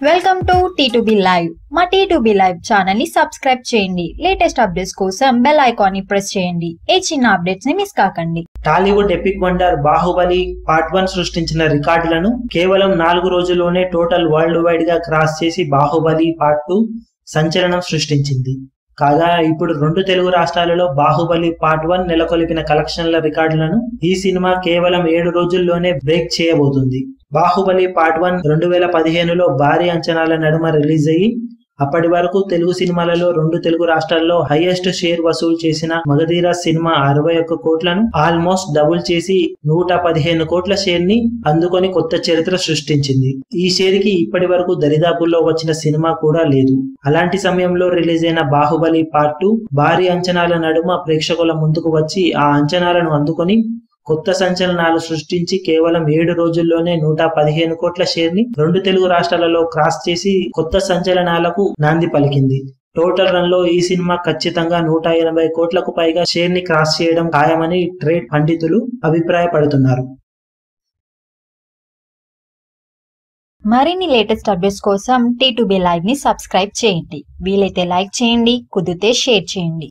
Welcome to T2B live. మా T2B live channel ని subscribe చేయండి. లేటెస్ట్ అప్డేట్స్ కోసం బెల్ ఐకాన్ ని ప్రెస్ చేయండి. ఏ చిన్న అప్డేట్స్ ని మిస్ కాకండి. Tollywood epic wonder Baahubali part 1 సృష్టించిన రికార్డులను కేవలం 4 రోజుల్లోనే టోటల్ వరల్డ్ వైడ్ గా క్రాస్ చేసి బాహుబలి పార్ట్ 2 సంచలనం సృష్టించింది. కాగా ఇప్పుడు 2 తెలుగు రాష్ట్రాలలో బాహుబలి పార్ట్ 1 నెలకొల్పిన కలెక్షన్ల రికార్డులను ఈ సినిమా కేవలం 7 రోజుల్లోనే బ్రేక్ చేయబోతుంది. బాహుబలి పార్ట్ 1 2015లో భారీ అంచనాల నడుమ రిలీజ్ అయ్యి అప్పటి వరకు తెలుగు సినిమాలలో 2 తెలుగు రాష్ట్రాల్లో హైయెస్ట్ షేర్ వసూలు చేసిన మగధీర సినిమా 61 కోట్లను ఆల్మోస్ట్ డబుల్ చేసి 115 కోట్ల షేర్ ని అందుకొని కొత్త చరిత్ర సృష్టించింది. ఈ షేర్ కి ఇప్పటి వరకు దరిదాపుల్లో వచ్చిన సినిమా కూడా లేదు. అలాంటి సమయంలో రిలీజ్ అయిన బాహుబలి పార్ట్ 2 భారీ అంచనాల నడుమ ప్రేక్షకుల ముందుకు వచ్చి ఆ అంచనాలను అందుకొని కొత్త సంచలనాలు సృష్టించి కేవలం 7 రోజుల్లోనే 115 కోట్ల షేర్ ని 2 తెలుగు రాష్ట్రాలలో క్రాస్ చేసి కొత్త సంచలనాలకు నాంది పలికింది. టోటల్ రన్ లో ఈ సినిమా ఖచ్చితంగా 180 కోట్లకు పైగా షేర్ ని క్రాస్ చేయడం ఖాయమని ట్రేడ్ పండితులు అభిప్రాయపడుతున్నారు. మరిన్ని లేటెస్ట్ అప్డేట్స్ కోసం T2B లైవ్ ని సబ్స్క్రైబ్ చేయండి. వీలైతే లైక్ చేయండి, కుదిరితే షేర్ చేయండి.